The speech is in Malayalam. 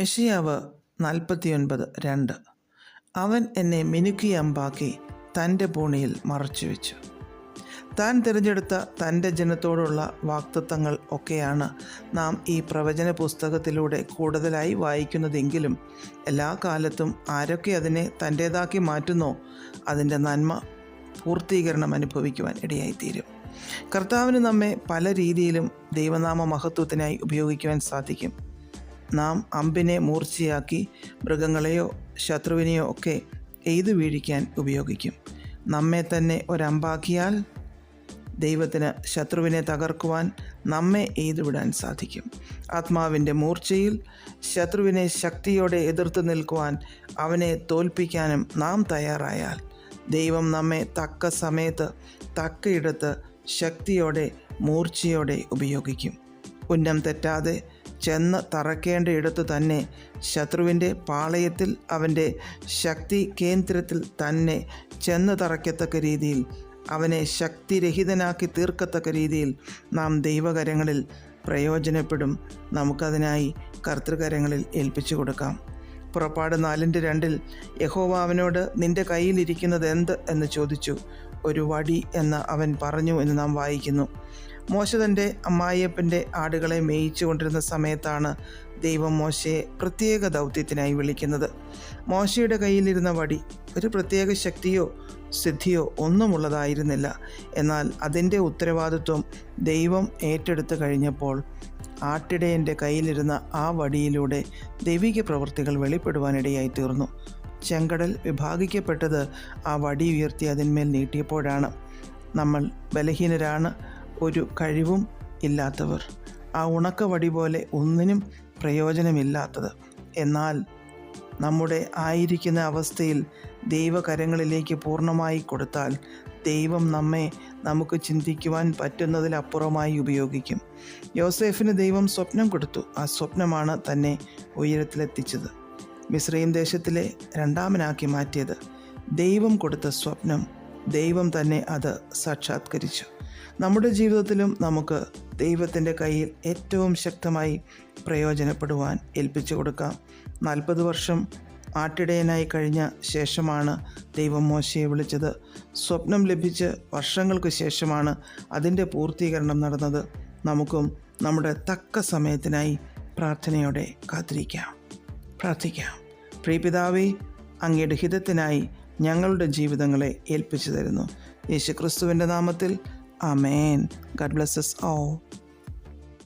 യെശയ്യാവ് 49:2. അവൻ എന്നെ മിനുക്കിയ അമ്പാക്കി തൻ്റെ പൂണിയിൽ മറച്ചുവെച്ചു. താൻ തിരഞ്ഞെടുത്ത തൻ്റെ ജനത്തോടുള്ള വാഗ്ദത്തങ്ങൾ ഒക്കെയാണ് നാം ഈ പ്രവചന പുസ്തകത്തിലൂടെ കൂടുതലായി വായിക്കുന്നതെങ്കിലും എല്ലാ കാലത്തും ആരൊക്കെ അതിനെ തൻ്റേതാക്കി മാറ്റുന്നോ അതിൻ്റെ നന്മ പൂർത്തീകരണം അനുഭവിക്കുവാൻ ഇടയായിത്തീരും. കർത്താവിന് നമ്മെ പല രീതിയിലും ദൈവനാമ മഹത്വത്തിനായി ഉപയോഗിക്കുവാൻ സാധിക്കും. നാം അമ്പിനെ മൂർച്ചയാക്കി മൃഗങ്ങളെയോ ശത്രുവിനെയോ ഒക്കെ എയ്തു വീഴിക്കാൻ ഉപയോഗിക്കും. നമ്മെ തന്നെ ഒരമ്പാക്കിയാൽ ദൈവത്തിന് ശത്രുവിനെ തകർക്കുവാൻ നമ്മെ എയ്തുവിടാൻ സാധിക്കും. ആത്മാവിൻ്റെ മൂർച്ചയിൽ ശത്രുവിനെ ശക്തിയോടെ എതിർത്ത് നിൽക്കുവാൻ, അവനെ തോൽപ്പിക്കാനും നാം തയ്യാറായാൽ ദൈവം നമ്മെ തക്ക സമയത്ത് തക്കയിടത്ത് ശക്തിയോടെ മൂർച്ചയോടെ ഉപയോഗിക്കും. ഉന്നം തെറ്റാതെ ചെന്ന് തറയ്ക്കേണ്ട ഇടത്തു തന്നെ ശത്രുവിൻ്റെ പാളയത്തിൽ അവൻ്റെ ശക്തി കേന്ദ്രത്തിൽ തന്നെ ചെന്ന് തറയ്ക്കത്തക്ക രീതിയിൽ, അവനെ ശക്തിരഹിതനാക്കി തീർക്കത്തക്ക രീതിയിൽ നാം ദൈവകരങ്ങളിൽ പ്രയോജനപ്പെടും. നമുക്കതിനായി കർത്തൃകരങ്ങളിൽ ഏൽപ്പിച്ചു കൊടുക്കാം. പുറപ്പാട് 4:2 യഹോവ അവനോട് നിൻ്റെ കയ്യിലിരിക്കുന്നത് എന്ത് എന്ന് ചോദിച്ചു. ഒരു വടി എന്ന് അവൻ പറഞ്ഞു എന്ന് നാം വായിക്കുന്നു. മോശ തൻ്റെ അമ്മായിയപ്പൻ്റെ ആടുകളെ മേയിച്ചു കൊണ്ടിരുന്ന സമയത്താണ് ദൈവം മോശയെ പ്രത്യേക ദൗത്യത്തിനായി വിളിക്കുന്നത്. മോശയുടെ കയ്യിലിരുന്ന വടി ഒരു പ്രത്യേക ശക്തിയോ സിദ്ധിയോ ഒന്നുമുള്ളതായിരുന്നില്ല. എന്നാൽ അതിൻ്റെ ഉത്തരവാദിത്വം ദൈവം ഏറ്റെടുത്തു കഴിഞ്ഞപ്പോൾ ആട്ടിടയൻ്റെ കയ്യിലിരുന്ന ആ വടിയിലൂടെ ദൈവിക പ്രവൃത്തികൾ വെളിപ്പെടുവാനിടയായി തീർന്നു. ചെങ്കടൽ വിഭാഗിക്കപ്പെട്ടത് ആ വടി ഉയർത്തി അതിന്മേൽ നീട്ടിയപ്പോഴാണ്. നമ്മൾ ബലഹീനരാണ്, ഒരു കഴിവും ഇല്ലാത്തവർ, ആ ഉണക്ക വടി പോലെ ഒന്നിനും പ്രയോജനമില്ലാത്തത്. എന്നാൽ നമ്മുടെ ആയിരിക്കുന്ന അവസ്ഥയിൽ ദൈവകരങ്ങളിലേക്ക് പൂർണ്ണമായി കൊടുത്താൽ ദൈവം നമ്മെ നമുക്ക് ചിന്തിക്കുവാൻ പറ്റുന്നതിലപ്പുറമായി ഉപയോഗിക്കും. യോസേഫിന് ദൈവം സ്വപ്നം കൊടുത്തു. ആ സ്വപ്നമാണ് തന്നെ ഉയരത്തിലെത്തിച്ചത്, മിസ്രയീം ദേശത്തിലെ രണ്ടാമനാക്കി മാറ്റിയത്. ദൈവം കൊടുത്ത സ്വപ്നം ദൈവം തന്നെ അത് സാക്ഷാത്കരിച്ചു. നമ്മുടെ ജീവിതത്തിലും നമുക്ക് ദൈവത്തിൻ്റെ കയ്യിൽ ഏറ്റവും ശക്തമായി പ്രയോജനപ്പെടുവാൻ ഏൽപ്പിച്ചു കൊടുക്കാം. 40 വർഷം ആട്ടിടയനായി കഴിഞ്ഞ ശേഷമാണ് ദൈവം മോശയെ വിളിച്ചത്. സ്വപ്നം ലഭിച്ച് വർഷങ്ങൾക്ക് ശേഷമാണ് അതിൻ്റെ പൂർത്തീകരണം നടന്നത്. നമുക്കും നമ്മുടെ തക്ക സമയത്തിനായി പ്രാർത്ഥനയോടെ കാത്തിരിക്കാം, പ്രാർത്ഥിക്കാം. പ്രിയപിതാവേ, അങ്ങയുടെ ഹിതത്തിനായി ഞങ്ങളുടെ ജീവിതങ്ങളെ ഏൽപ്പിച്ചു തരുന്നു. യേശുക്രിസ്തുവിൻ്റെ നാമത്തിൽ ആമേൻ. God bless us all.